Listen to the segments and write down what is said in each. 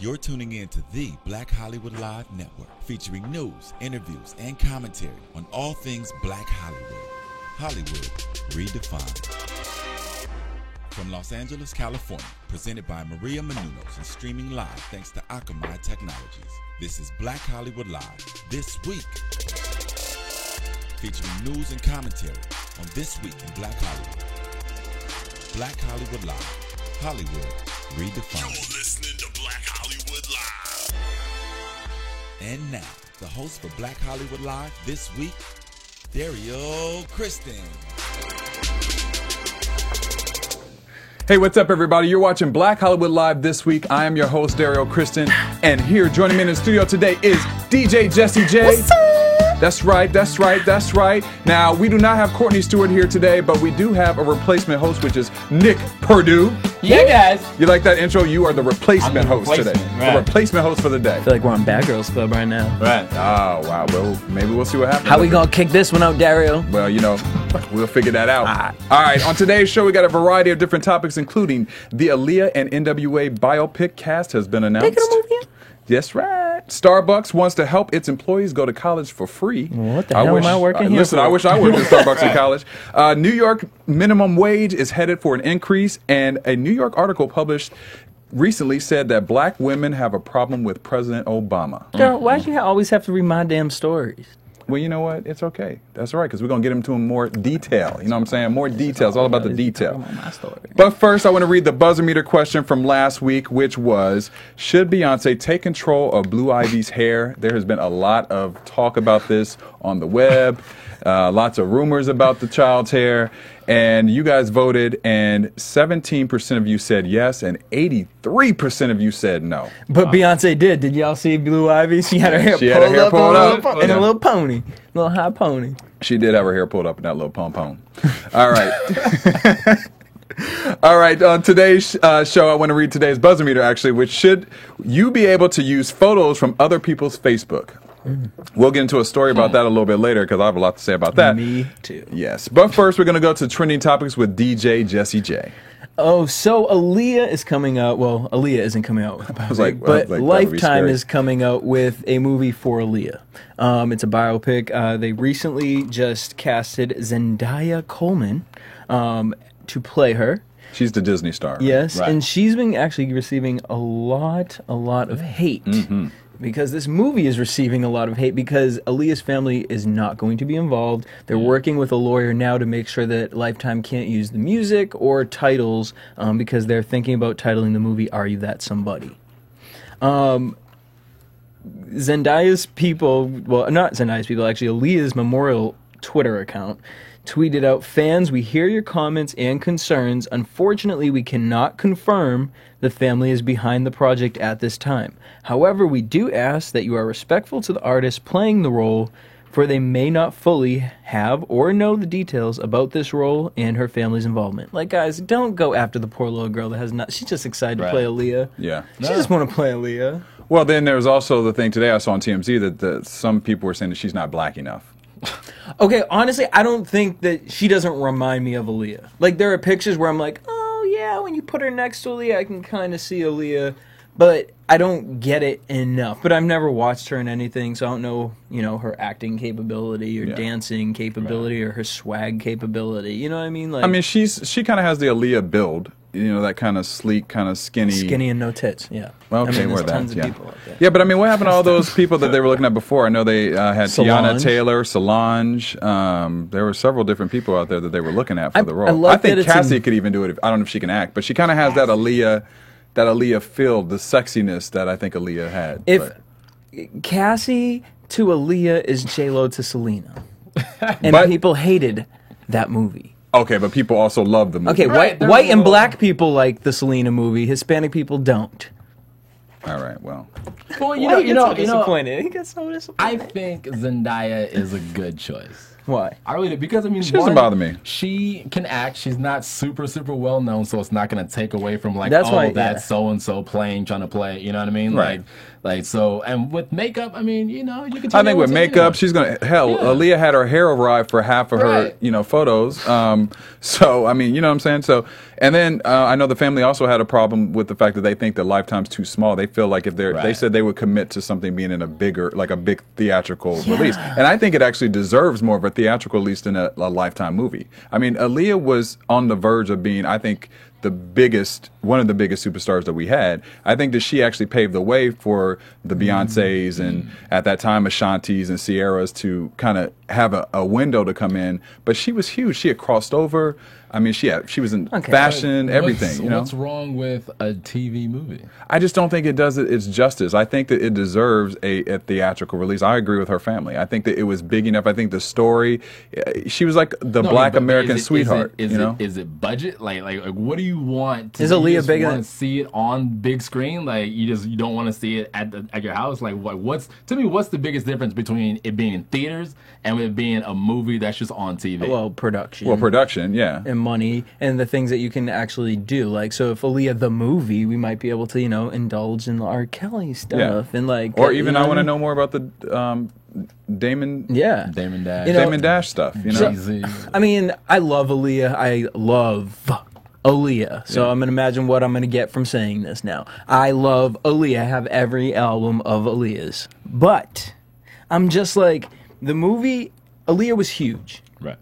You're tuning in to the Black Hollywood Live Network, featuring news, interviews, and commentary on all things Black Hollywood. Hollywood redefined. From Los Angeles, California, presented by Maria Menounos and streaming live thanks to Akamai Technologies. This is Black Hollywood Live, This Week, featuring news and commentary on This Week in Black Hollywood. Black Hollywood Live, Hollywood redefined. You're listening to Black Hollywood Live. And now, the host for Black Hollywood Live This Week, Dario Kristen. Hey, what's up, everybody? You're watching Black Hollywood Live This Week. I am your host, Dario Kristen, and here joining me in the studio today is DJ Jesse J. What's up? That's right. Now, we do not have Courtney Stewart here today, but we do have a replacement host, which is Nick Perdue. Yeah, guys. You like that intro? You are the replacement host today. Right. The replacement host for the day. I feel like we're on Bad Girls Club right now. Right. Oh, wow. Well, maybe we'll see what happens. How we gonna kick this one out, Dario? Well, you know, we'll figure that out. All right, on today's show, we got a variety of different topics, including the Aaliyah and NWA biopic cast has been announced. Making a movie? Yes, right. Starbucks wants to help its employees go to college for free. What the hell am I working here Listen, for? I wish I worked at Starbucks in college. New York minimum wage is headed for an increase, and a New York article published recently said that black women have a problem with President Obama. Girl, why do you always have to read my damn stories? Well, you know what? It's okay. That's all right, because we're going to get into more detail. You know what I'm saying? More details. All about the detail. My story. But first, I want to read the buzzer meter question from last week, which was, should Beyonce take control of Blue Ivy's hair? There has been a lot of talk about this on the web, lots of rumors about the child's hair, and you guys voted, and 17% of you said yes, and 83% of you said no. But Beyonce did. Did y'all see Blue Ivy? She had her hair She had her hair pulled up. and Yeah. a little pony. Little high pony. She did have her hair pulled up in that little pom-pom. All right. All right, on today's show, I want to read today's buzzer meter, actually, which should you be able to use photos from other people's Facebook. We'll get into a story about that a little bit later, because I have a lot to say about that. Me too. Yes, but first we're going to go to trending topics with DJ Jesse J. Oh, so Aaliyah is coming out. Well, Aaliyah isn't coming out with a biopic, like, but that would be Lifetime scary. is coming out with a movie for Aaliyah. It's a biopic. They recently just casted Zendaya Coleman to play her. She's the Disney star. Right? Yes, Right. and she's been actually receiving a lot of hate. Because this movie is receiving a lot of hate because Aaliyah's family is not going to be involved. They're working with a lawyer now to make sure that Lifetime can't use the music or titles because they're thinking about titling the movie Are You That Somebody? Zendaya's people, well, not Zendaya's people, actually, Aaliyah's Memorial Twitter account tweeted out, "Fans, we hear your comments and concerns. Unfortunately, we cannot confirm the family is behind the project at this time. However, we do ask that you are respectful to the artist playing the role, for they may not fully have or know the details about this role and her family's involvement." Like, guys, don't go after the poor little girl that has not. She's just excited to play Aaliyah. Yeah. She just want to play Aaliyah. Well, then there's also the thing today I saw on TMZ that some people were saying that she's not black enough. Okay, honestly, I don't think that she doesn't remind me of Aaliyah. Like, there are pictures where I'm like, oh, yeah, when you put her next to Aaliyah, I can kind of see Aaliyah. But I don't get it enough. But I've never watched her in anything, so I don't know, you know, her acting capability or dancing capability or her swag capability. You know what I mean? Like, I mean, she kind of has the Aaliyah build. You know, that kind of sleek, kind of skinny. skinny and no tits, yeah. Well, I okay, mean, we're there's that. tons of Yeah. people like that. Yeah, but I mean, what happened to all those people that they were looking at before? I know they had Solange. Tiana Taylor, Solange. There were several different people out there that they were looking at for the role. I love think that it's Cassie in- could even do it. I don't know if she can act, but she kind of has that Aaliyah feel, the sexiness that I think Aaliyah had. If But- Cassie to Aaliyah is J-Lo to Selena. And But- people hated that movie. okay, but people also love the movie. Okay, Right, there's white a and little- black people like the Selena movie. Hispanic people don't. All right, well. Well, He gets so disappointed. I think Zendaya is a good choice. Why? I really do, because I mean, She doesn't bother me. She can act. She's not super well known, so it's not going to take away from like, That's why- that's so and so playing, trying to play. You know what I mean? Right. Like Like so, and with makeup, I mean, you know, you can. I think with makeup, she's gonna hell. Yeah. Aaliyah had her hair arrive for half of her, Right. photos. So I mean, you know what I'm saying. So and then I know the family also had a problem with the fact that they think that Lifetime's too small. They feel like if they Right. said they would commit to something being in a bigger, like a big theatrical release, and I think it actually deserves more of a theatrical release than a Lifetime movie. I mean, Aaliyah was on the verge of being, I think, one of the biggest superstars that we had. I think that she actually paved the way for the Beyoncés and at that time Ashanti's and Sierras to kind of have a window to come in. But she was huge. She had crossed over. I mean, she was in fashion, everything. What's wrong with a TV movie? I just don't think it does its justice. I think that it deserves a theatrical release. I agree with her family. I think that it was big enough. I think the story, she was like the Black American sweetheart. Is it budget? Like what do you want? Is Aaliyah big Want enough? to see it on big screen? Like you don't want to see it at your house? Like what's the biggest difference between it being in theaters and it being a movie that's just on TV? Well, production. Well, production, yeah. And money and the things that you can actually do. Like, so if Aaliyah the movie, we might be able to, indulge in the R. Kelly stuff and like, or even I want to know more about the Damon Damon Dash. Damon Dash stuff. Jay-Z. I mean, I love Aaliyah. I love Aaliyah. So I'm going to imagine what I'm going to get from saying this now. I love Aaliyah. I have every album of Aaliyah's. But I'm just like, the movie, Aaliyah was huge. Right.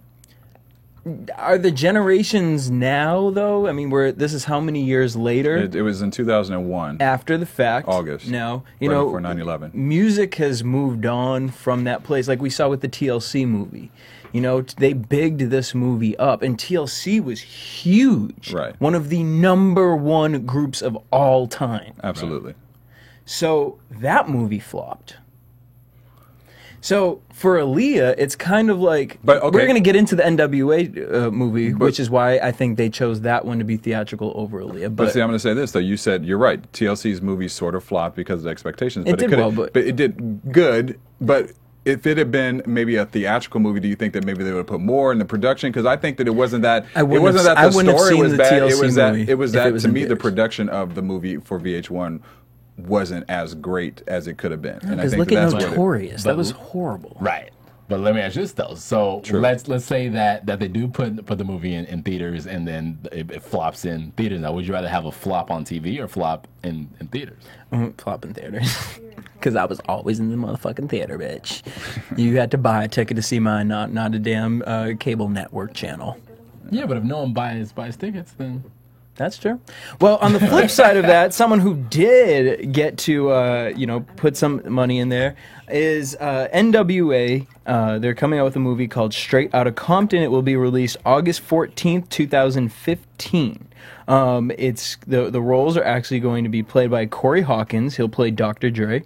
Are the generations now, though? I mean, this is how many years later? It was in 2001. After the fact. August. Now, right before 9/11. music has moved on from that place, like we saw with the TLC movie. They bigged this movie up, and TLC was huge. Right. One of the #1 groups of all time. Absolutely. So that movie flopped. So for Aaliyah, it's kind of like But, okay. we're going to get into the NWA movie, which is why I think they chose that one to be theatrical over Aaliyah. But see, I'm going to say this though. You said you're right. TLC's movie sort of flopped because of the expectations. It did well, but it did good. But if it had been maybe a theatrical movie, do you think that maybe they would have put more in the production? Because I think that it wasn't that. I It wouldn't wasn't have- that I the wouldn't have story seen was the bad. It TLC was that. movie It was if that it was to in me the theaters. production of the movie for VH1 wasn't as great as it could have been. And I because think look that's at what Notorious. That but- was horrible. Right. But let me ask you this though. So let's say that they do put the movie in theaters and then it flops in theaters. Now, would you rather have a flop on TV or flop in theaters? Flop in theaters. Because I was always in the motherfucking theater, bitch. You had to buy a ticket to see mine, not a damn cable network channel. Yeah, but if no one buys tickets, then That's true. Well, on the flip side of that, someone who did get to, put some money in there is NWA. They're coming out with a movie called Straight Outta Compton. It will be released August 14th, 2015. It's the roles are actually going to be played by Corey Hawkins. He'll play Dr. Dre.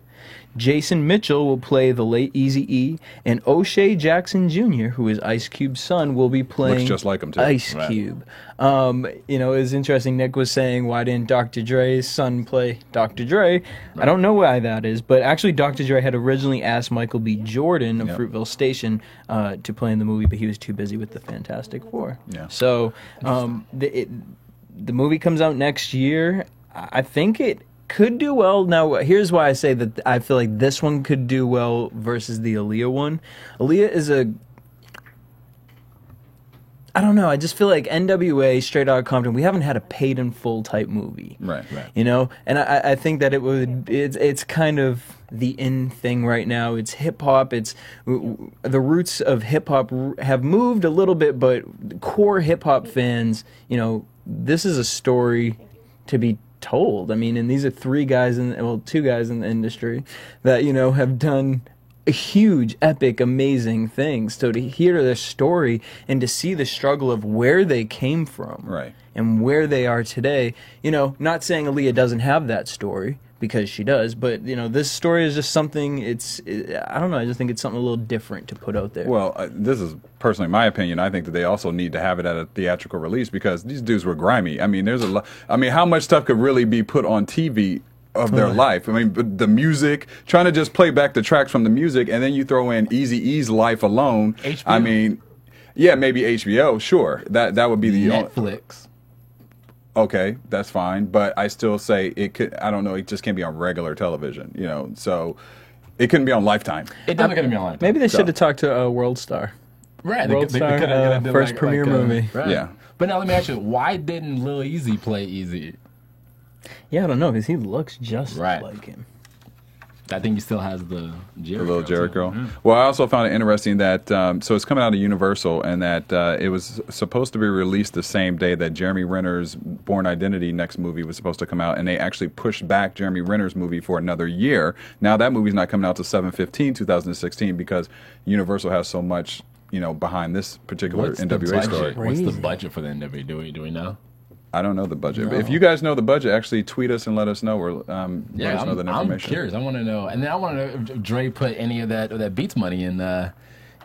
Jason Mitchell will play the late Eazy-E, and O'Shea Jackson Jr., who is Ice Cube's son, will be playing just like him, too. Ice Right. Cube. It was interesting. Nick was saying, why didn't Dr. Dre's son play Dr. Dre? Right. I don't know why that is, but actually Dr. Dre had originally asked Michael B. Jordan of Fruitville Station to play in the movie, but he was too busy with the Fantastic Four. Yeah. So the movie comes out next year. I think it could do well. Now, here's why I say that I feel like this one could do well versus the Aaliyah one. Aaliyah is I don't know. I just feel like NWA, Straight Outta Compton, we haven't had a paid in full type movie. Right. And I think that it's kind of the in thing right now. It's hip hop. It's the roots of hip hop have moved a little bit, but core hip hop fans, this is a story to be told. I mean, and these are two guys in the industry that, have done huge, epic, amazing things. So to hear their story and to see the struggle of where they came from Right. and where they are today, not saying Aaliyah doesn't have that story, because she does, but this story is just something. I don't know. I just think it's something a little different to put out there. Well, this is personally my opinion. I think that they also need to have it at a theatrical release because these dudes were grimy. I mean, there's a lot. I mean, how much stuff could really be put on TV of their life? I mean, but the music, trying to just play back the tracks from the music, and then you throw in Eazy-E's life alone. HBO. I mean, yeah, maybe HBO. Sure, that would be the Netflix. okay, that's fine. But I still say it could. I don't know. It just can't be on regular television. So it couldn't be on Lifetime. It doesn't gonna be on. Maybe they should have talked to World Star. Right. World Star, first premiere movie. Right. Yeah. But now let me ask you, why didn't Lil Easy play Easy? Yeah, I don't know because he looks just Right. like him. I think he still has the Jericho. The little Jericho. Well, I also found it interesting that so it's coming out of Universal, and that it was supposed to be released the same day that Jeremy Renner's Born Identity next movie was supposed to come out, and they actually pushed back Jeremy Renner's movie for another year. Now that movie's not coming out till 7/15/2016 because Universal has so much behind this particular NWA story. What's the budget for the NWA? Do we know? I don't know the budget. But if you guys know the budget, actually tweet us and let us know, or let us know the information. I'm curious. I want to know, and then I want to know if Dre put any of that Beats money in.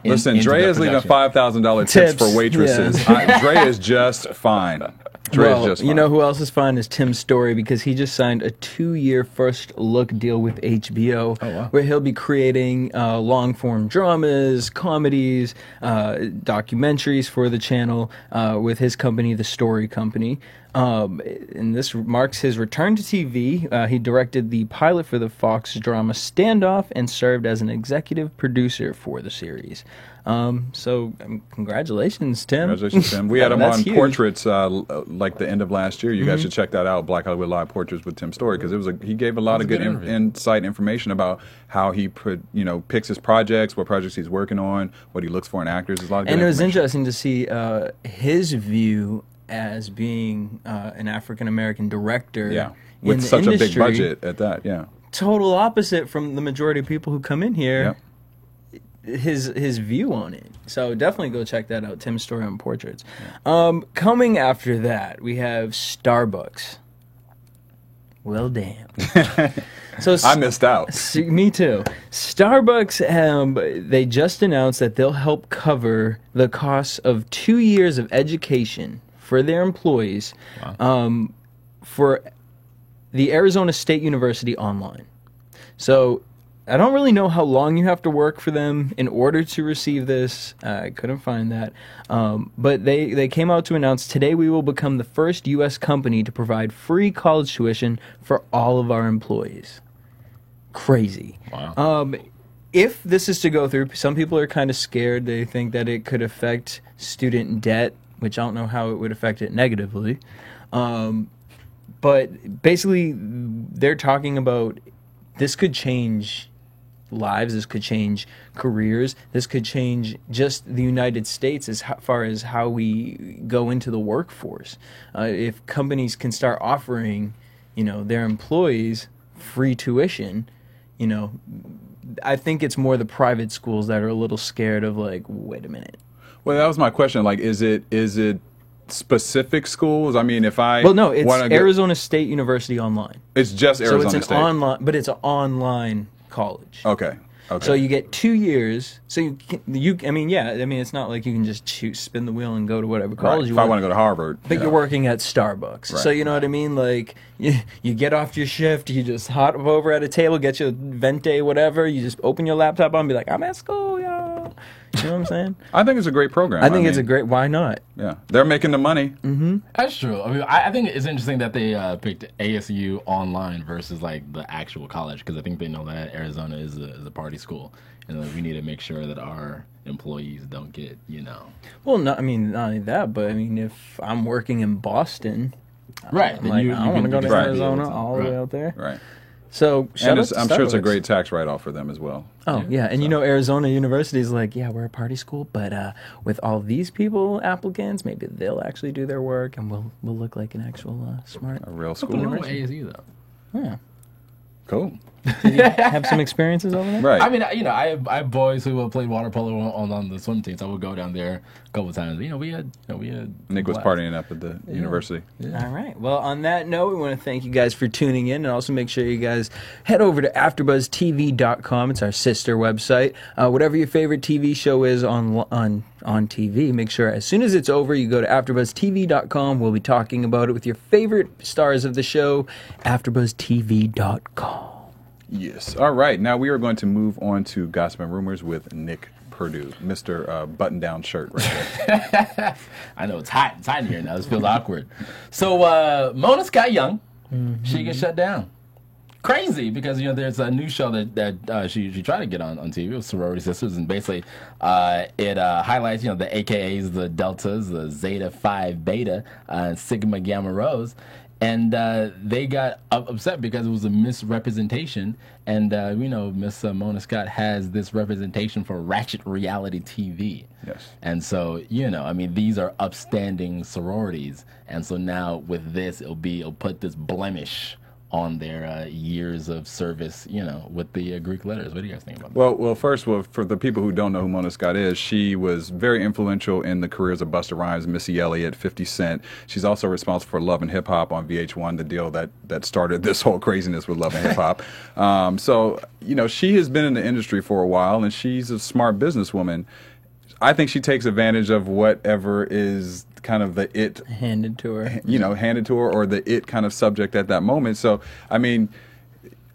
Listen, into Dre the is leaving production. $5,000 tips for waitresses. Dre is just fine. Dre is just fine. You know who else is fine is Tim Story because he just signed a 2-year first look deal with HBO where he'll be creating long-form dramas, comedies, documentaries for the channel with his company, The Story Company. And this marks his return to TV. He directed the pilot for the Fox drama Standoff and served as an executive producer for the series. So congratulations, Tim. Congratulations, Tim. We had him on huge. Portraits like the end of last year. You guys should check that out, Black Hollywood Live Portraits with Tim Story, because he gave a lot of good insight information about how he picks his projects, what projects he's working on, what he looks for in actors. There's a lot of good And it was information. interesting to see his view as being an African American director. Yeah, in with the such industry, a big budget at that. Yeah, total opposite from the majority of people who come in here. Yep. His view on it. So definitely go check that out. Tim's Story on Portraits. Coming after that, we have Starbucks. Well, damn. So I missed out. Me too. Starbucks, they just announced that they'll help cover the costs of 2 years of education for their employees for the Arizona State University online. So I don't really know how long you have to work for them in order to receive this. I couldn't find that. But they came out to announce, today we will become the first U.S. company to provide free college tuition for all of our employees. Crazy. Wow. If this is to go through, some people are kind of scared. They think that it could affect student debt, which I don't know how it would affect it negatively. But basically, they're talking about this could change lives, this could change careers, this could change just the United States as far as how we go into the workforce. If companies can start offering, their employees free tuition, I think it's more the private schools that are a little scared of wait a minute. Well, that was my question. Is it specific schools? I mean, if I no, it's Arizona State University online. It's just Arizona So it's State. online, but it's an online college. Okay. So you get 2 years. So it's not like you can just spin the wheel and go to whatever college you if want. I want to go to Harvard. But you're working at Starbucks. Right. So you know what I mean? You get off your shift, you just hop over at a table, get your venti, whatever. You just open your laptop on and be like, I'm at school, y'all. You know what I'm saying? I think it's a great program. I think it's a great, why not? Yeah. They're making the money. Mm-hmm. That's true. I mean, I think it's interesting that they picked ASU online versus the actual college, because I think they know that Arizona is a party school, and we need to make sure that our employees don't get Well, not only that, but if I'm working in Boston, right. I don't want to go to Arizona all the way out there. Right. So And I'm sure it's a Starbucks. great tax write-off for them as well. Oh, yeah. And Arizona University is we're a party school, but with all these applicants, maybe they'll actually do their work and we'll look like an actual smart. A real School school. ASU though. Yeah. Cool. Have some experiences over there? Right. I mean, I have boys who played water polo on the swim team, so I would go down there a couple of times. We had Nick was blast. partying up at the university. All right. Well, on that note, we want to thank you guys for tuning in, and also make sure you guys head over to AfterBuzzTV.com. It's our sister website. Whatever your favorite TV show is on TV, make sure as soon as it's over, you go to AfterBuzzTV.com. We'll be talking about it with your favorite stars of the show. AfterBuzzTV.com. Yes. All right. Now we are going to move on to Gossip and Rumors with Nick Purdue, Mr. Button-down shirt right there. I know it's hot. It's hot in here now. This feels awkward. So Mona Scott Young, she gets shut down. Crazy, because there's a new show that she tried to get on TV with Sorority Sisters, and basically it highlights the AKAs, the Deltas, the Zeta Phi Beta, and Sigma Gamma Rhos, and they got upset because it was a misrepresentation, and we know Miss Mona Scott has this representation for Ratchet reality TV. Yes. And so, these are upstanding sororities, and so now with this, it'll put this blemish on their years of service, with the Greek letters. What do you guys think about that? Well, first, for the people who don't know who Mona Scott is, she was very influential in the careers of Busta Rhymes, Missy Elliott, 50 Cent. She's also responsible for Love and Hip Hop on VH1, the deal that started this whole craziness with Love and Hip Hop. So, she has been in the industry for a while, and she's a smart businesswoman. I think she takes advantage of whatever is kind of the it handed to her, or the it kind of subject at that moment. So, I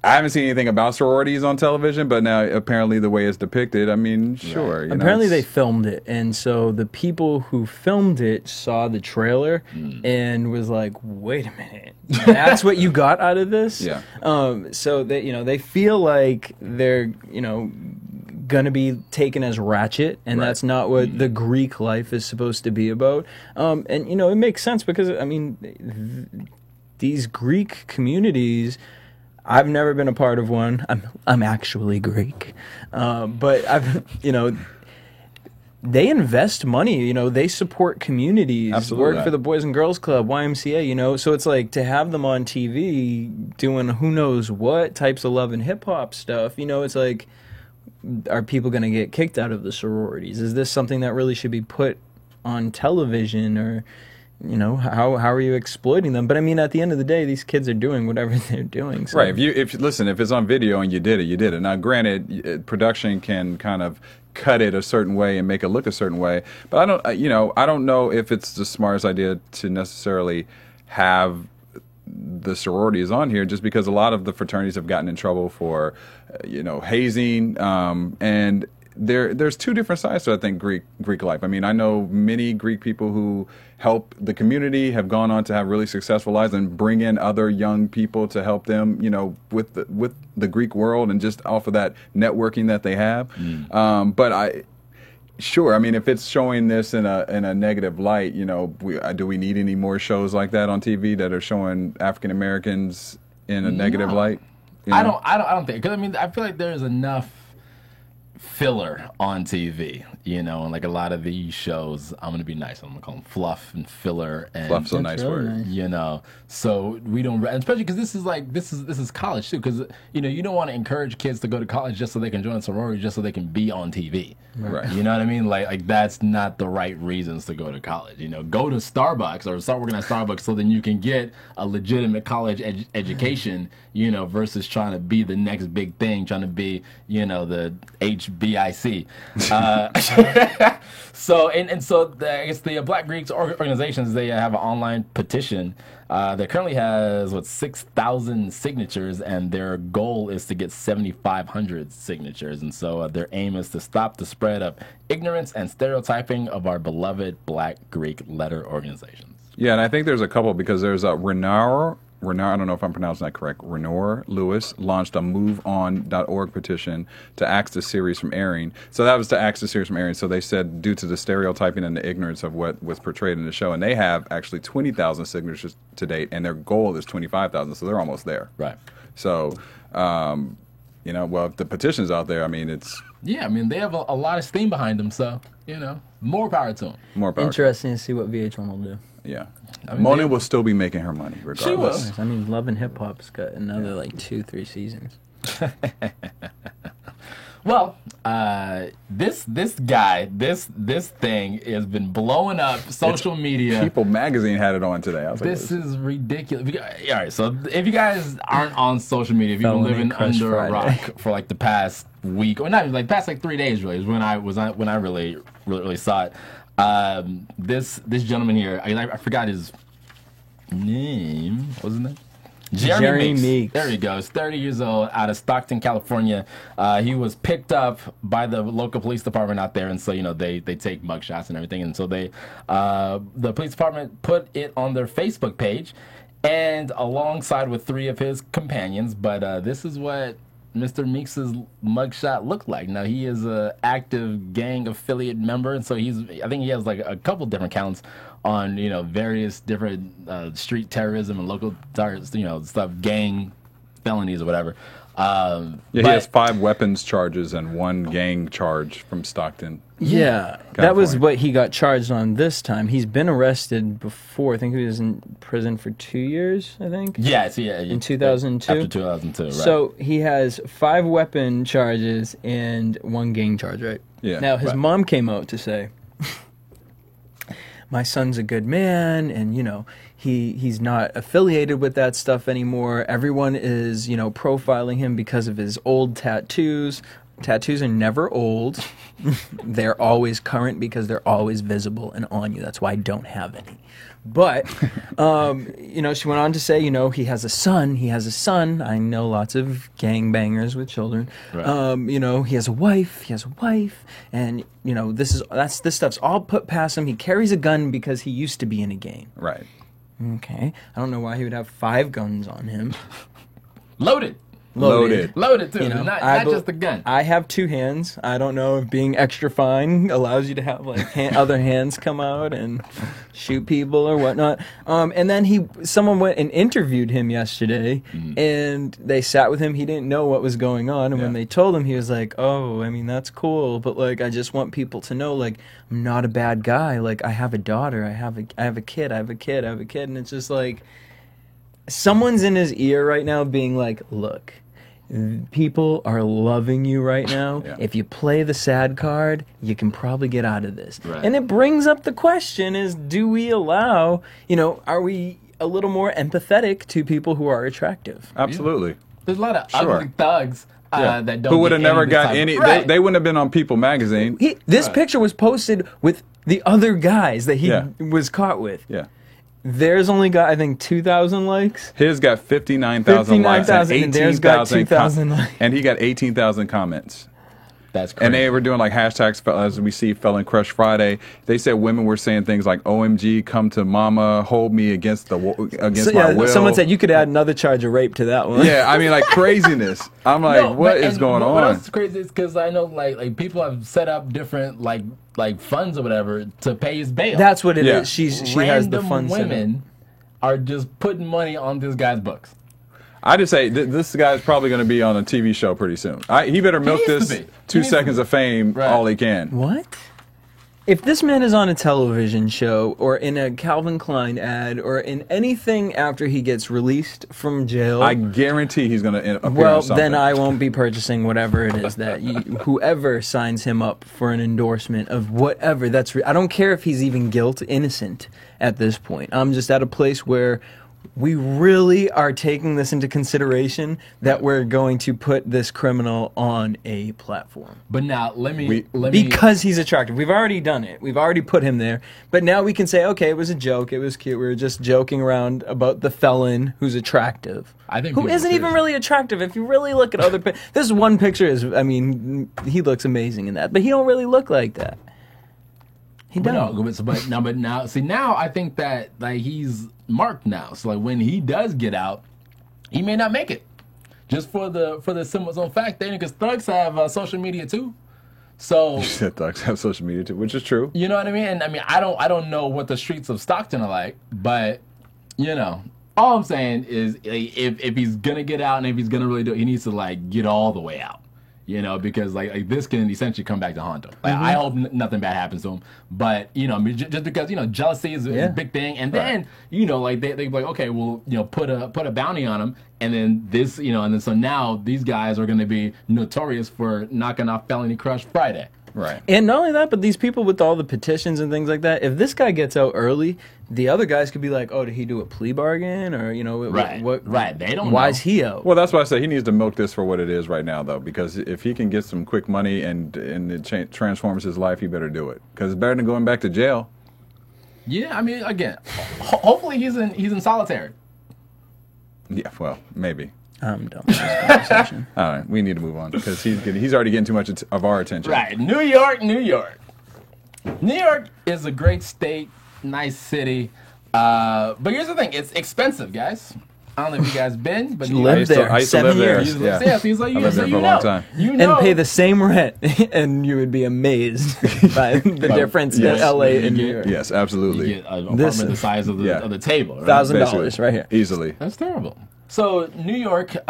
haven't seen anything about sororities on television, but now apparently the way it's depicted, sure. Apparently they filmed it, and so the people who filmed it saw the trailer and was like, "Wait a minute, that's what you got out of this?" Yeah. So they feel like they're gonna be taken as ratchet, and that's not what the Greek life is supposed to be about. And it makes sense because these Greek communities, I've never been a part of one. I'm actually Greek, but they invest money. They support communities. Absolutely. Work for the Boys and Girls Club, YMCA. So it's like to have them on TV doing who knows what types of love and hip hop stuff. It's like, are people going to get kicked out of the sororities? Is this something that really should be put on television, or how are you exploiting them? But at the end of the day, these kids are doing whatever they're doing. So. Right. If it's on video and you did it, you did it. Now, granted, production can kind of cut it a certain way and make it look a certain way, but I don't know if it's the smartest idea to necessarily have the sororities on here, just because a lot of the fraternities have gotten in trouble for, hazing, and there's two different sides to, I think, Greek life. I know many Greek people who help the community, have gone on to have really successful lives and bring in other young people to help them, with the Greek world and just off of that networking that they have. But sure, if it's showing this in a negative light, do we need any more shows like that on TV that are showing African Americans in a negative light? I don't think, because I feel like there's enough filler on TV, and like a lot of these shows, I'm gonna be nice, I'm gonna call them fluff and filler, and fluff's a nice word. So we don't, especially because this is college too, because you don't want to encourage kids to go to college just so they can join a sorority, just so they can be on TV. Right. You know what I mean? Like that's not the right reasons to go to college. Go to Starbucks or start working at Starbucks so then you can get a legitimate college education, versus trying to be the next big thing, trying to be, the HBIC. So I guess the Black Greeks organizations, they have an online petition that currently has 6,000 signatures, and their goal is to get 7,500 signatures. And so their aim is to stop the spread of ignorance and stereotyping of our beloved Black Greek letter organizations. Yeah, and I think there's a couple, because there's a Renard, I don't know if I'm pronouncing that correct, Renor Lewis launched a MoveOn.org petition to axe the series from airing. So that was to axe the series from airing. So they said due to the stereotyping and the ignorance of what was portrayed in the show. And they have actually 20,000 signatures to date, and their goal is 25,000. So they're almost there. Right. So, if the petition's out there, it's... Yeah, they have a lot of steam behind them, so, more power to them. More power. Interesting to see what VH1 will do. Yeah. Mona will still be making her money regardless. She will. Love and Hip Hop's got another 2-3 seasons. Well, this thing has been blowing up social media. People Magazine had it on today. I was this is ridiculous. All right, so if you guys aren't on social media, if you've been living under a rock for the past week, or not even past 3 days, really, is when I really saw it. This gentleman here, I forgot his name. What was his name? Jeremy Meeks. There he goes. 30 years old, out of Stockton, California. He was picked up by the local police department out there, and so they take mugshots and everything, and so the police department put it on their Facebook page, and alongside with 3 of his companions. But this is what Mr. Meeks' mugshot looked like. Now, he is an active gang affiliate member, and so I think he has like a couple different counts on various different street terrorism and local stuff, gang felonies or whatever. He has 5 weapons charges and 1 gang charge from Stockton. Yeah, that was what he got charged on this time. He's been arrested before. I think he was in prison for 2 years, I think. In 2002? After 2002, right. So he has 5 weapon charges and 1 gang charge, right? Yeah. Now, his mom came out to say, my son's a good man, and, he's not affiliated with that stuff anymore. Everyone is, profiling him because of his old tattoos. Tattoos are never old. They're always current because they're always visible and on you. That's why I don't have any. But, she went on to say, he has a son. He has a son. I know lots of gangbangers with children. Right. He has a wife. He has a wife. And, this stuff's all put past him. He carries a gun because he used to be in a gang. Right. Okay. I don't know why he would have 5 guns on him. Loaded too. Not just the gun. I have 2 hands. I don't know if being extra fine allows you to have other hands come out and shoot people or whatnot. And then someone went and interviewed him yesterday, and they sat with him. He didn't know what was going on, and when they told him, he was like, "Oh, I mean, that's cool, but I just want people to know, I'm not a bad guy. I have a daughter. I have a kid. I have a kid. And it's just someone's in his ear right now being like, look, people are loving you right now. Yeah. If you play the sad card, you can probably get out of this. Right. And it brings up the question is, do we allow, are we a little more empathetic to people who are attractive? Absolutely. There's a lot of ugly thugs that don't who would have get never any got type- any. Right. They wouldn't have been on People magazine. This picture was posted with the other guys that he was caught with. Yeah. Theirs only got, I think, 2,000 likes. His got 59,000 likes and 59,000, and theirs got 2,000 likes. And he got 18,000 comments. That's crazy. And they were doing hashtags as we see Felon Crush Friday. They said women were saying things like "OMG, come to mama, hold me against my will." Someone said you could add another charge of rape to that one. Yeah, I mean craziness. I'm what is going on? What else is crazy is because I know like people have set up different like funds or whatever to pay his bail. That's what it is. She Random has the funds. Women are just putting money on this guy's books. I just say this guy's probably going to be on a TV show pretty soon. He better milk needs this to be. 2 seconds of fame all he can. What? If this man is on a television show or in a Calvin Klein ad or in anything after he gets released from jail, I guarantee he's going to appear on something. then I won't be purchasing whatever it is that whoever signs him up for an endorsement of whatever. I don't care if he's even innocent at this point. I'm just at a place where we really are taking this into consideration that we're going to put this criminal on a platform. But now let me Because he's attractive. We've already done it. We've already put him there. But now we can say, okay, it was a joke. It was cute. We were just joking around about the felon who's attractive. I think who people isn't even seriously- really attractive. If you really look at other this one picture he looks amazing in that. But he don't really look like that. He don't. But now I think that he's marked now. So when he does get out, he may not make it. Just for the simple fact that because thugs have social media too. So You said thugs have social media too, which is true. you know what I mean? And I mean I don't know what the streets of Stockton are like, but all I'm saying is if he's gonna get out and if he's gonna really do it, he needs to get all the way out. Because this can essentially come back to haunt him. I hope nothing bad happens to him, but just because jealousy is a big thing, and then they be like, okay, well put a bounty on him, and then this and then so now these guys are going to be notorious for knocking off Felony Crush Friday. Right. And not only that, but these people with all the petitions and things like that, if this guy gets out early, the other guys could be like, oh, did he do a plea bargain? Or, Right. They don't why know. is he out? Well, that's why I say he needs to milk this for what it is right now, though, because if he can get some quick money and it transforms his life, he better do it. Because it's better than going back to jail. Yeah, I mean, again, hopefully he's in solitary. Yeah, well, maybe. I'm done with this conversation. All right, we need to move on because he's already getting too much of our attention. Right, New York, New York. New York is a great state, nice city, but here's the thing: it's expensive, guys. I don't know if you guys been, but You lived there I used to 7 live there. years. Yeah. So he's like, I lived there for a know, long time. You know, And pay the same rent, and you would be amazed by the difference in yes. LA and New You York. Yes, you absolutely. get an This- apartment the size of the, Yeah. of the table. Right? $1,000 right here. Easily. That's terrible. So New York, we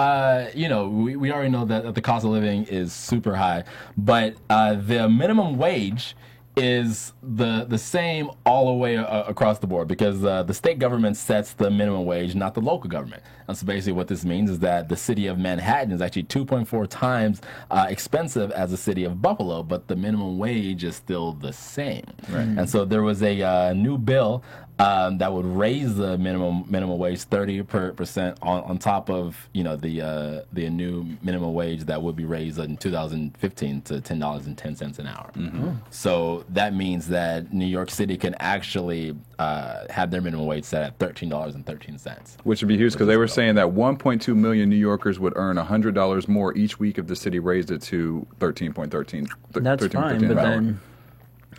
already know that the cost of living is super high, but the minimum wage is the same all the way across the board because the state government sets the minimum wage, not the local government. And so basically what this means is that the city of Manhattan is actually 2.4 times expensive as the city of Buffalo, but the minimum wage is still the same. Right. And so there was a new bill that would raise the minimum wage 30% on top of the new minimum wage that would be raised in 2015 to $10.10 an hour. Mm-hmm. So that means that New York City can actually have their minimum wage set at $13.13. Which would be huge because they were saying that 1.2 million New Yorkers would earn $100 more each week if the city raised it to 13.13. That's fine, but then,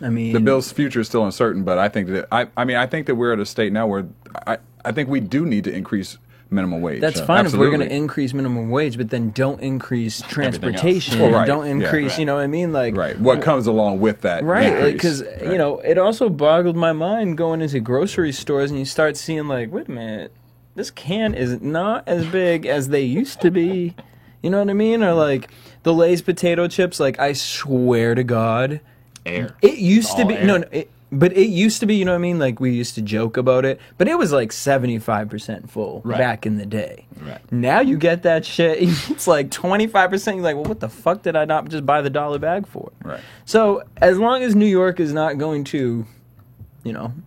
I mean, the bill's future is still uncertain. But I think that I think that we're at a state now where I think we do need to increase minimum wage. that's fine Absolutely. if we're going to increase minimum wage, but then don't increase transportation. Well, right. Don't Yeah. increase, you know what I mean? Like, Right. What comes along with that? right, because increase. it also boggled my mind going into grocery stores and you start seeing like, wait a minute, this can is not as big as they used to be. You know what I mean? Or like the Lay's potato chips. Like I swear to God, Air. it used to All be air. but it used to be. You know what I mean? Like we used to joke about it, but it was like 75% full Right. back in the day. Right. Now you get that shit. It's like 25%. You're like, well, what the fuck did I not just buy the $1 bag for? Right. So as long as New York is not going to,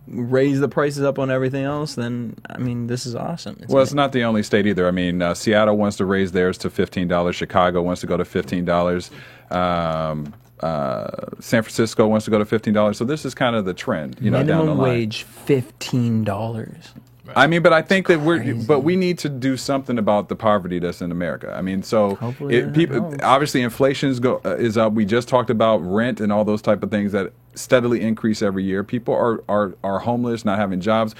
raise the prices up on everything else, then I mean, this is awesome. Well, it's not the only state either. I mean, Seattle wants to raise theirs to $15. Chicago wants to go to $15. San Francisco wants to go to $15. So this is kind of the trend, down the minimum line. wage $15. I mean, but I think that we need to do something about the poverty that's in America. I mean, so Hopefully that people helps. obviously inflation is up. We just talked about rent and all those type of things that steadily increase every year. People are homeless, not having jobs.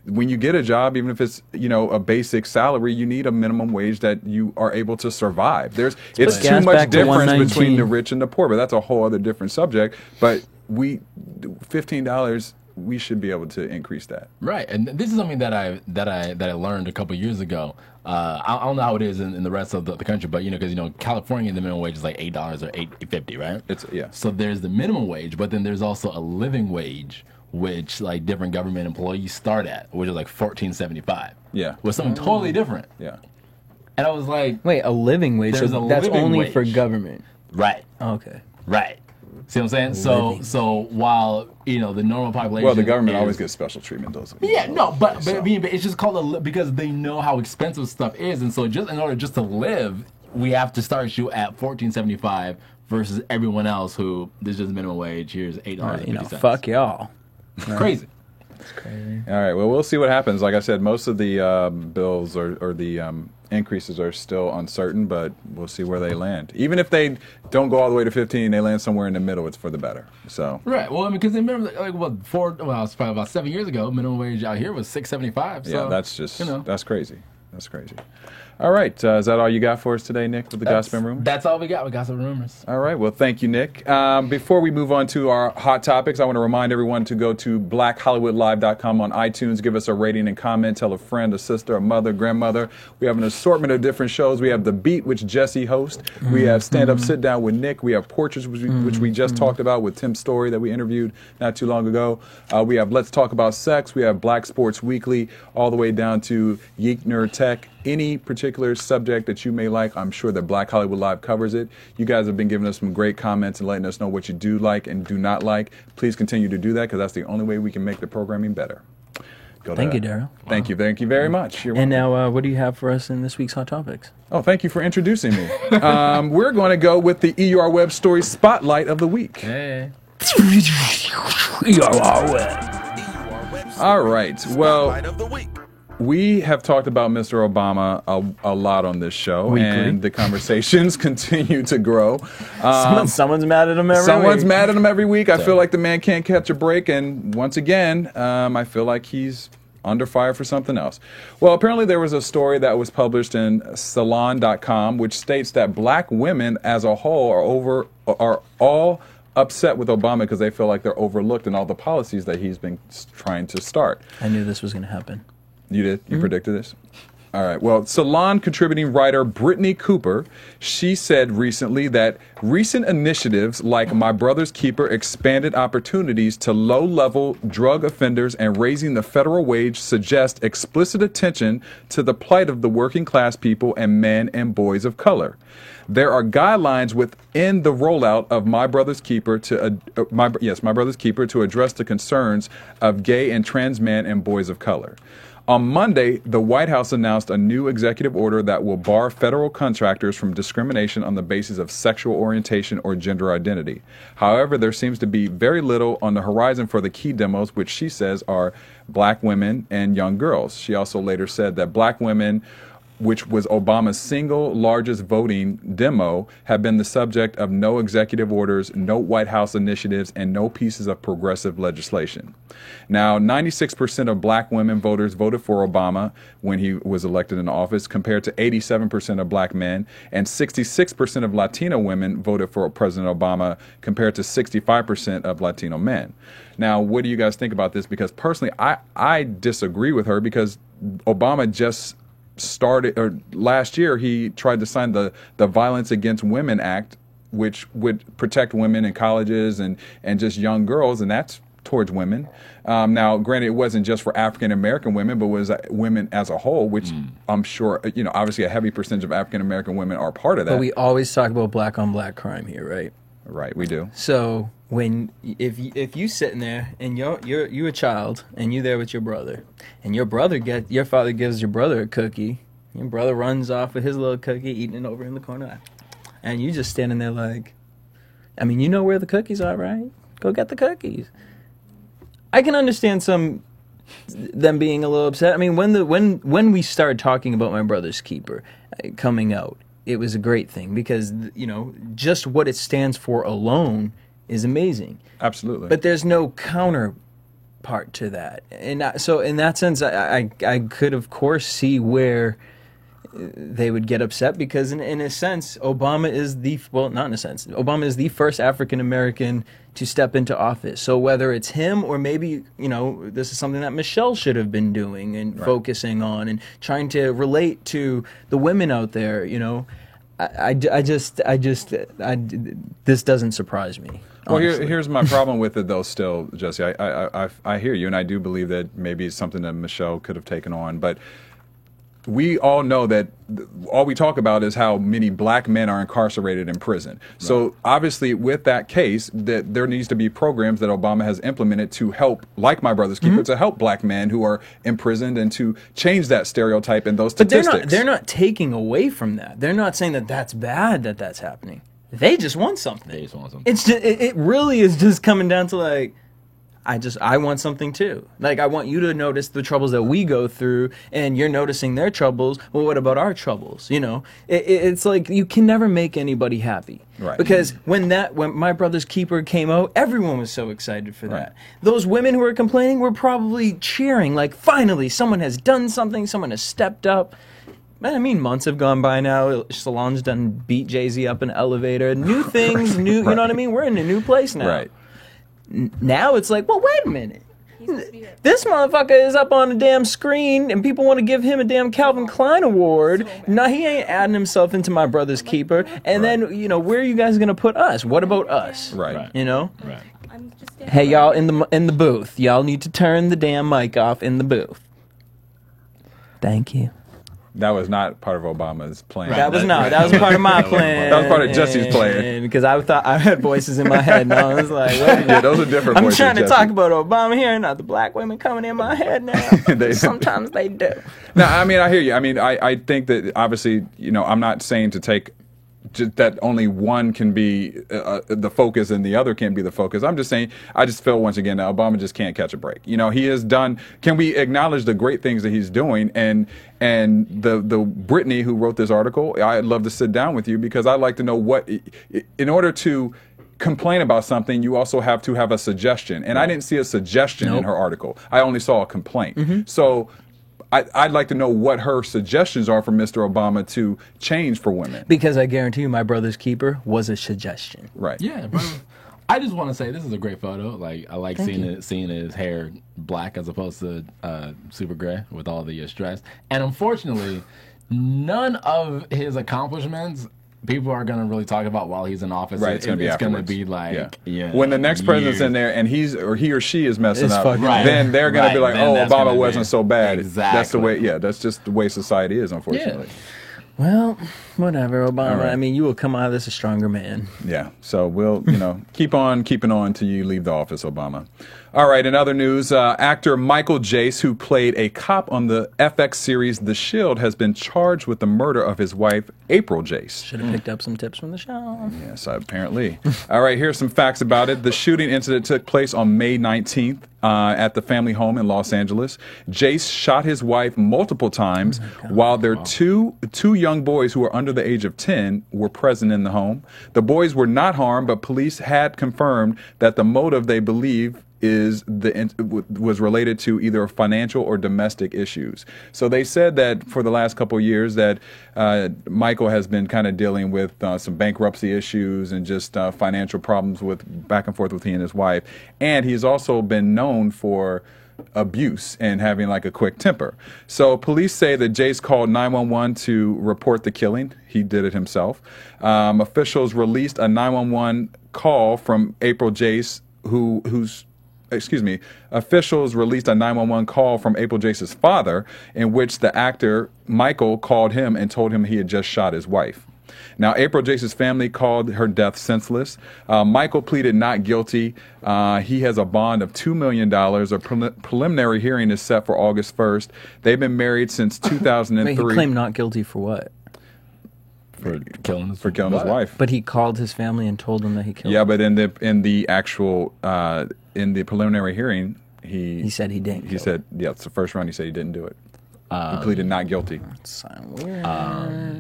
When you get a job, even if it's a basic salary, you need a minimum wage that you are able to survive. It's put too gas much back to difference $1.19. between the rich and the poor, but that's a whole other different subject. But $15. We should be able to increase that. Right, and this is something that I learned a couple years ago. I don't know how it is in the rest of the country, but because California, the minimum wage is like $8 or $8.50, right? Yeah. So there's the minimum wage, but then there's also a living wage, which like different government employees start at, which is like $14.75. Yeah. with something totally different. Yeah. And I was like, Wait, a living wage? There's So a that's living only for wage. government. right, Okay. right. See what I'm saying? So while the normal population, Well, the government is- always gets special treatment, those. Yeah, no, but I mean, but it's just called because they know how expensive stuff is, and so just in order just to live, we have to start you at $14.75 versus everyone else who this is just minimum wage. Here's $8.50. Fuck y'all. Crazy. All right. Well, we'll see what happens. Like I said, most of the bills or the increases are still uncertain, but we'll see where they land. Even if they don't go all the way to 15, they land somewhere in the middle. It's for the better. So. Right. Well, I mean, because they remember, it's probably about 7 years ago, minimum wage out here was $6.75. So, Yeah, that's just you know. that's crazy. That's crazy. All right, is that all you got for us today, Nick, with the gossip and rumors? That's all we got. We got some rumors. All right. Well, thank you, Nick. Before we move on to our hot topics, I want to remind everyone to go to blackhollywoodlive.com on iTunes. Give us a rating and comment. Tell a friend, a sister, a mother, grandmother. We have an assortment of different shows. We have The Beat, which Jesse hosts. We have Stand Up, Sit Down with Nick. We have Portraits, which we just talked about with Tim Story that we interviewed not too long ago. We have Let's Talk About Sex. We have Black Sports Weekly, all the way down to Geek Nerd Tech. Any particular subject that you may like, I'm sure that Black Hollywood Live covers it. You guys have been giving us some great comments and letting us know what you do like and do not like. Please continue to do that because that's the only way we can make the programming better. Thank you, Daryl. Thank you very much. You're And welcome. now, what do you have for us in this week's Hot Topics? Oh, thank you for introducing me. We're going to go with the EUR Web Story Spotlight of the Week. Hey. All right. Well, Spotlight of the week. we have talked about Mr. Obama a lot on this show, Weekly. and the conversations continue to grow. Someone's mad at him every Someone's week. mad at him every week. I feel like the man can't catch a break, and once again, I feel like he's under fire for something else. Well, apparently there was a story that was published in Salon.com, which states that black women as a whole are all upset with Obama because they feel like they're overlooked in all the policies that he's been trying to start. I knew this was going to happen. You did? You predicted this? All right. Well, Salon contributing writer Brittany Cooper, she said recently that recent initiatives like My Brother's Keeper expanded opportunities to low-level drug offenders and raising the federal wage suggest explicit attention to the plight of the working class people and men and boys of color. There are guidelines within the rollout of My Brother's Keeper My Brother's Keeper to address the concerns of gay and trans men and boys of color. On Monday, the White House announced a new executive order that will bar federal contractors from discrimination on the basis of sexual orientation or gender identity. However, there seems to be very little on the horizon for the key demos, which she says are black women and young girls. She also later said that black women, which was Obama's single largest voting demo, have been the subject of no executive orders, no White House initiatives, and no pieces of progressive legislation. Now, 96% of black women voters voted for Obama when he was elected in office, compared to 87% of black men, and 66% of Latino women voted for President Obama, compared to 65% of Latino men. Now, what do you guys think about this? Because personally, I disagree with her, because Obama just last year he tried to sign the Violence Against Women Act, which would protect women in colleges and just young girls, and that's towards women. Now, granted, it wasn't just for African American women, but was women as a whole, which I'm sure, obviously a heavy percentage of African American women are part of that. But we always talk about black on black crime here, right? Right, we do. So if you sitting there and you're a child and you're there with your brother, and your father gives your brother a cookie, your brother runs off with his little cookie, eating it over in the corner, and you just standing there like, I mean, you know where the cookies are, right? Go get the cookies. I can understand them being a little upset. I mean, when we started talking about My Brother's Keeper coming out, it was a great thing, because just what it stands for alone is amazing. Absolutely. But there's no counterpart to that, and so in that sense, I could of course see where they would get upset, because in a sense, Obama is Obama is the first African American to step into office. So whether it's him, or maybe this is something that Michelle should have been doing and focusing on and trying to relate to the women out there. This doesn't surprise me. Well, here's my problem with it, though. Still, Jesse, I hear you, and I do believe that maybe it's something that Michelle could have taken on, but we all know that all we talk about is how many black men are incarcerated in prison. Right. So obviously, with that case, that there needs to be programs that Obama has implemented to help, like My Brother's Keeper, to help black men who are imprisoned and to change that stereotype and those statistics. But they're not taking away from that. They're not saying that that's bad that that's happening. They just want something. It's just, it really is just coming down to like, I want something too. Like, I want you to notice the troubles that we go through, and you're noticing their troubles. Well, what about our troubles? It's like you can never make anybody happy. Right. Because when My Brother's Keeper came out, everyone was so excited for that. Those women who were complaining were probably cheering, like, finally, someone has done something, someone has stepped up. I mean, months have gone by now. Salon's done beat Jay-Z up an elevator. New things, you know what I mean? We're in a new place now. Right. Now it's like, well, wait a minute. This motherfucker is up on a damn screen, and people want to give him a damn Calvin Klein award. No, he ain't adding himself into My Brother's Keeper. And then, where are you guys going to put us? What about us? Right. Right. Hey, y'all in the booth. Y'all need to turn the damn mic off in the booth. Thank you. That was not part of Obama's plan. That was part of my plan. That was part of Jesse's plan. Because I thought I had voices in my head, and I was like, wait. Yeah, those are different I'm voices, trying to Jesse. talk about Obama here, not the black women coming in my head now. Sometimes they do. No, I mean, I hear you. I mean, I think that obviously, I'm not saying to take that only one can be the focus and the other can't be the focus. I'm just saying, I just feel once again that Obama just can't catch a break. You know, he has done. Can we acknowledge the great things that he's doing? And the Brittany who wrote this article, I'd love to sit down with you because I'd like to know what, in order to complain about something, you also have to have a suggestion. And I didn't see a suggestion in her article. I only saw a complaint. So I'd like to know what her suggestions are for Mr. Obama to change for women. Because I guarantee you, my brother's keeper was a suggestion. Right. Yeah, bro. I just want to say this is a great photo. Like I like seeing his hair black as opposed to super gray with all the stress. And unfortunately, none of his accomplishments people are going to really talk about while he's in office. Right, it's going to be like, when the next president's in there and he or she is messing up, right. then they're going to be like, Then oh, Obama wasn't so bad. Exactly. That's the way. Yeah, that's just the way society is, unfortunately. Well, whatever, Obama. All right. I mean, you will come out of this a stronger man. Yeah. So we'll, keep on keeping on till you leave the office, Obama. All right. In other news, actor Michael Jace, who played a cop on the FX series The Shield, has been charged with the murder of his wife, April Jace. Should have picked up some tips from the show. Yes, apparently. All right, here's some facts about it. The shooting incident took place on May 19th at the family home in Los Angeles. Jace shot his wife multiple times while their two young boys who were under the age of 10 were present in the home. The boys were not harmed, but police had confirmed that the motive they believe was related to either financial or domestic issues. So they said that for the last couple of years that Michael has been kind of dealing with some bankruptcy issues and just financial problems with back and forth with he and his wife. And he's also been known for abuse and having like a quick temper. So police say that Jace called 911 to report the killing. He did it himself. Officials released a 911 call from April Jace, officials released a 911 call from April Jace's father in which the actor Michael called him and told him he had just shot his wife. Now, April Jace's family called her death senseless. Michael pleaded not guilty. He has a bond of $2 million. A preliminary hearing is set for August 1st. They've been married since 2003. Wait, he claimed not guilty for what? for killing his wife. But he called his family and told them that he killed Yeah, him. but in the actual in the preliminary hearing, He said he didn't. He said, yeah, it's the first round. He said he didn't do it. He pleaded not guilty.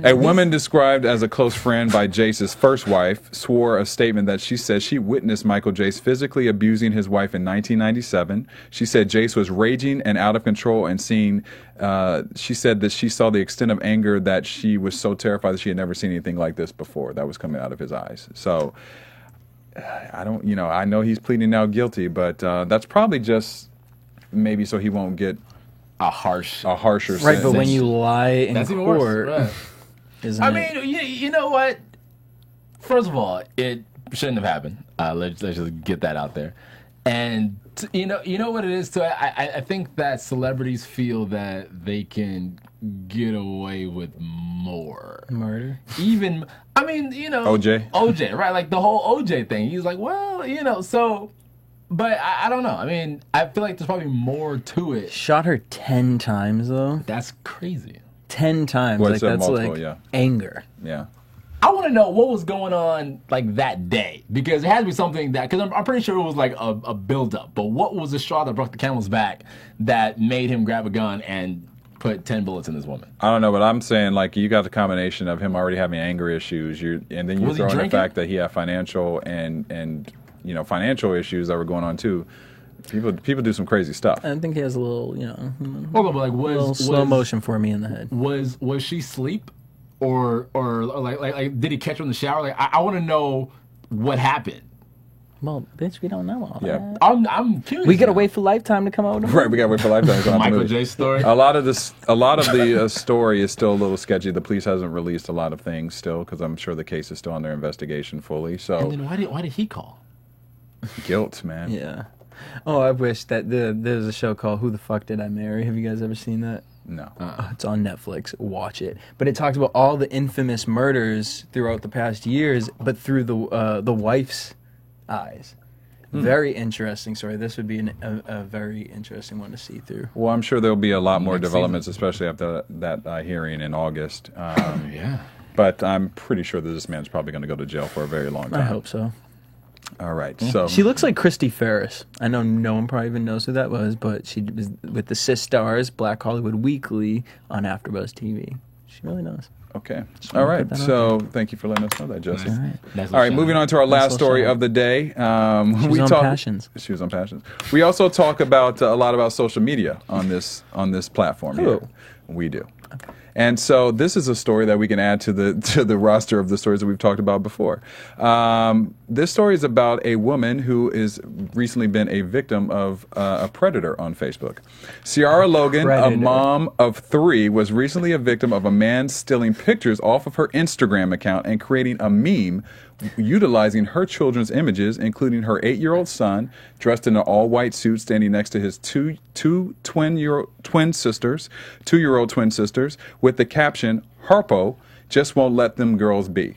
A woman described as a close friend by Jace's first wife swore a statement that she said she witnessed Michael Jace physically abusing his wife in 1997. She said Jace was raging and out of control and she said that she saw the extent of anger that she was so terrified that she had never seen anything like this before that was coming out of his eyes. So I know he's pleading now guilty, but that's probably just maybe so he won't get a harsher right, sentence. but when you lie in That's even court, worse. Right. I mean, you know what? First of all, it shouldn't have happened. Let's just get that out there. And you know what it is too. I think that celebrities feel that they can get away with more murder. Even OJ, right? Like the whole OJ thing. He's like, well, so. But I don't know. I mean, I feel like there's probably more to it. Shot her 10 times though. That's crazy. 10 times. Well, like that's multiple, like anger. Yeah. I want to know what was going on like that day, because it had to be something that, because I'm pretty sure it was like a build-up. But what was the straw that broke the camel's back that made him grab a gun and put 10 bullets in this woman? I don't know, but I'm saying like you got the combination of him already having anger issues, and then you throw in the fact that he had financial and financial issues that were going on too. People do some crazy stuff. I think he has a little, Hold on, but little slow motion for me in the head. Was she asleep, or like did he catch her in the shower? Like I want to know what happened. Well, bitch, we don't know all that. I'm curious. We gotta wait for Lifetime to come out. Right, we gotta wait for Lifetime to come out. Michael J. story. A lot of the story is still a little sketchy. The police hasn't released a lot of things still because I'm sure the case is still under investigation fully. So and then why did he call? Guilt, man. Yeah. Oh, I wish that there's a show called Who the Fuck Did I Marry? Have you guys ever seen that? No. It's on Netflix. Watch it. But it talks about all the infamous murders throughout the past years, but through the wife's eyes. Very interesting story. This would be a very interesting one to see through. Well, I'm sure there'll be a lot more developments, especially after that hearing in August. Yeah. But I'm pretty sure that this man's probably going to go to jail for a very long time. I hope so. All right. So She looks like Christy Ferris. I know no one probably even knows who that was, but she was with the Sis Stars, Black Hollywood Weekly on AfterBuzz TV. She really knows. okay. wanna All right. put that out So thank you for letting us know that, Jesse. All right. Nice All right, little moving shout. on to our last little story shout. of the day. She was on Passions. She was on Passions. We also talk about a lot about social media on this platform here. Ooh. We do. And so this is a story that we can add to the roster of the stories that we've talked about before. This story is about a woman who is recently been a victim of a predator on Facebook. Ciara Logan, a Predator. mom of 3, was recently a victim of a man stealing pictures off of her Instagram account and creating a meme utilizing her children's images, including her 8-year-old son dressed in an all-white suit standing next to his two-year-old twin sisters, with the caption, "Harpo just won't let them girls be."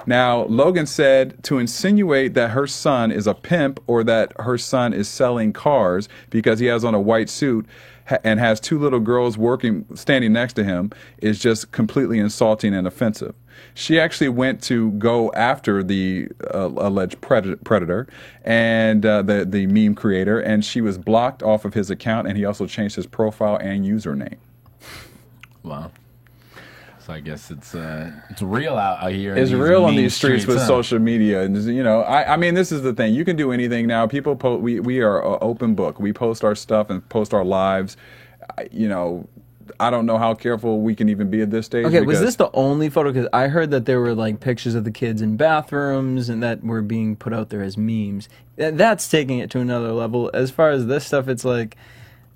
Now, Logan said to insinuate that her son is a pimp or that her son is selling cars because he has on a white suit and has 2 little girls standing next to him is just completely insulting and offensive. She actually went to go after the alleged predator and the meme creator, and she was blocked off of his account, and he also changed his profile and username. Wow. So I guess it's real out here. It's in these real on mean these streets with huh? social media, and I mean, this is the thing. You can do anything now. People we are an open book. We post our stuff and post our lives. I don't know how careful we can even be at this stage. Okay, was because- this the only photo? Because I heard that there were like pictures of the kids in bathrooms and that were being put out there as memes. That's taking it to another level. As far as this stuff, it's like,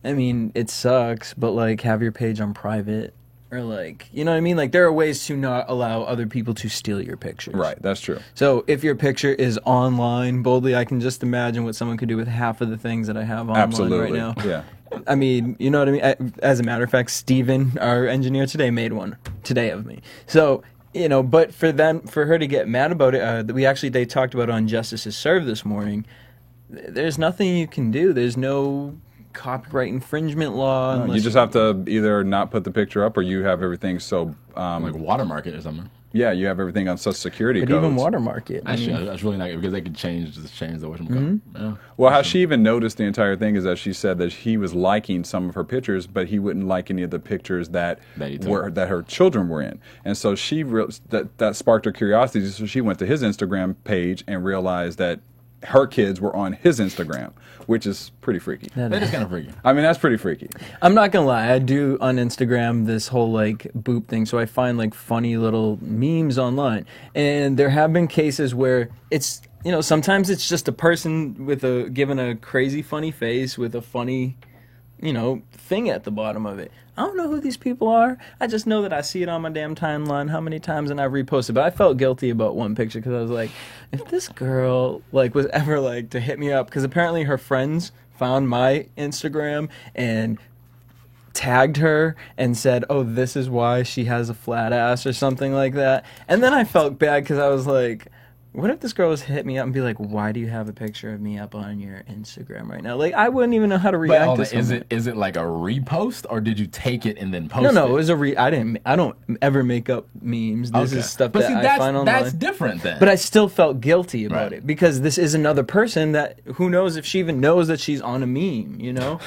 I mean, it sucks, but like have your page on private or like, you know what I mean? Like there are ways to not allow other people to steal your pictures. Right, that's true. So if your picture is online boldly, I can just imagine what someone could do with half of the things that I have online Absolutely, right now. yeah. I mean, you know what I mean? As a matter of fact, Steven, our engineer today, made one today of me. So, but for her to get mad about it, they talked about it on Justice is Served this morning. There's nothing you can do. There's no copyright infringement law. You unless just have to either not put the picture up, or you have everything so. Like watermark it or something. Yeah, you have everything on such security But codes. even watermark it. Actually, that's really not because they could change the whatchamacallit. Yeah. Well, how she even noticed the entire thing is that she said that he was liking some of her pictures, but he wouldn't like any of the pictures that he took. that her children were in. And so that sparked her curiosity. So she went to his Instagram page and realized that her kids were on his Instagram, which is pretty freaky. That is kind of freaky. I mean, that's pretty freaky. I'm not gonna lie, I do on Instagram this whole like boop thing, so I find like funny little memes online, and there have been cases where it's sometimes it's just a person with given a crazy funny face with a funny thing at the bottom of it. I don't know who these people are. I just know that I see it on my damn timeline how many times and I've reposted. But I felt guilty about one picture because I was like, if this girl was ever to hit me up, because apparently her friends found my Instagram and tagged her and said, oh, this is why she has a flat ass or something like that. And then I felt bad because I was like, what if this girl was to hit me up and be like, why do you have a picture of me up on your Instagram right now? Like, I wouldn't even know how to react to something. Is it like a repost or did you take it and then post No, it? it was I don't ever make up memes. This is stuff but that see, I find online. That's different then. But I still felt guilty about Right. it because this is another person that who knows if she even knows that she's on a meme,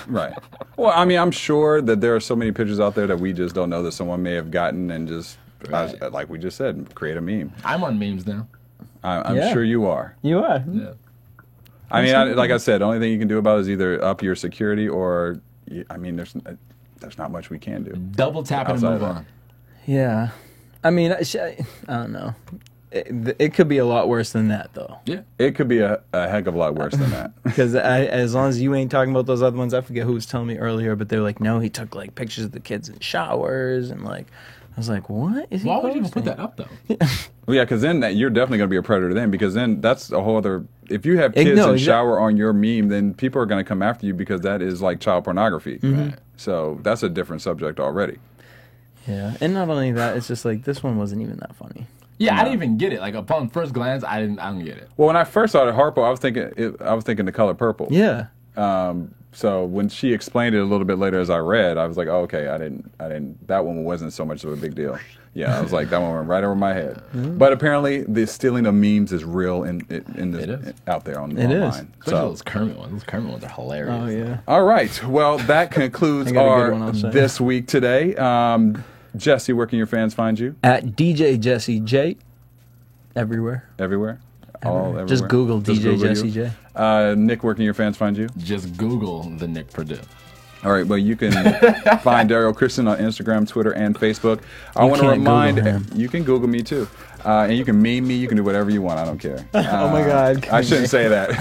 Right. Well, I mean, I'm sure that there are so many pictures out there that we just don't know that someone may have gotten and just, Right. like we just said, create a meme. I'm on memes now. I'm Yeah. sure you are. You are. Yeah. I mean, like I said, the only thing you can do about it is either up your security or, I mean, there's not much we can do. Double tap it and Outside move of that. on. Yeah. I mean, I don't know. It could be a lot worse than that, though. Yeah. It could be a heck of a lot worse than that. Because as long as you ain't talking about those other ones, I forget who was telling me earlier, but they're like, no, he took pictures of the kids in showers and I was like, what is he Why would you even posting? put that up though? Well, yeah, because then you're definitely going to be a predator then, because then that's a whole other. If you have kids No, in exa- shower on your meme, then people are going to come after you because that is like child pornography. Mm-hmm. Right. So that's a different subject already. Yeah, and not only that, it's just this one wasn't even that funny. Yeah, I didn't even get it. Like upon first glance, I don't get it. Well, when I first saw it, Harpo, I was thinking the color purple. Yeah. So when she explained it a little bit later as I read, I was like, oh, okay, I didn't, that one wasn't so much of a big deal. Yeah, I was like, that one went right over my head. But apparently the stealing of memes is real in this, out there online. Especially those Kermit ones. Those Kermit ones are hilarious. Oh, yeah. All right. Well, that concludes I got a good our one, I'll say. This Week Today. Jesse, where can your fans find you? At DJ Jesse J. Everywhere. Everywhere? Everywhere. Just Google Just DJ Google Jesse you. J. Nick, where can your fans find you? Just Google the Nick Purdue. All right, well, you can find Daryl Christian on Instagram, Twitter, and Facebook. I want to can't remind Google him. you can Google me too, and you can meme me. You can do whatever you want. I don't care. Oh my God! I shouldn't say that.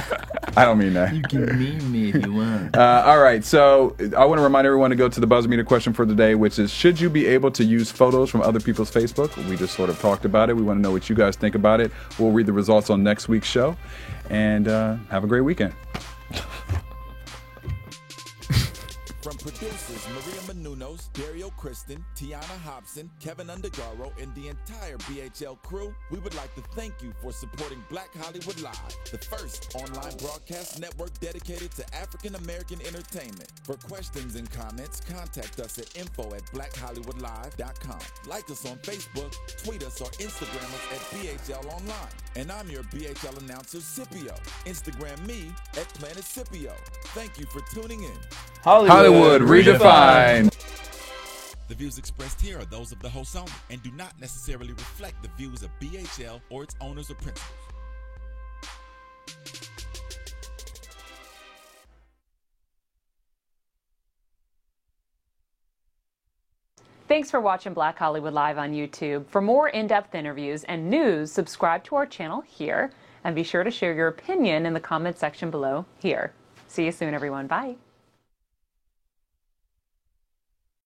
I don't mean that. You can meme me if you want. All right, so I want to remind everyone to go to the buzzer meter question for the day, which is: should you be able to use photos from other people's Facebook? We just sort of talked about it. We want to know what you guys think about it. We'll read the results on next week's show, and have a great weekend. From producers Maria Menounos, Dario Kristen, Tiana Hobson, Kevin Undergaro, and the entire BHL crew, we would like to thank you for supporting Black Hollywood Live, the first online broadcast network dedicated to African American entertainment. For questions and comments, contact us at info@blackhollywoodlive.com. Like us on Facebook, tweet us, or Instagram us at BHL Online. And I'm your BHL announcer, Scipio. Instagram me at Planet Scipio. Thank you for tuning in. Hollywood redefined. The views expressed here are those of the host only and do not necessarily reflect the views of BHL or its owners or principals. Thanks for watching Black Hollywood Live on YouTube. For more in-depth interviews and news, subscribe to our channel here, and be sure to share your opinion in the comment section below here. See you soon, everyone. Bye.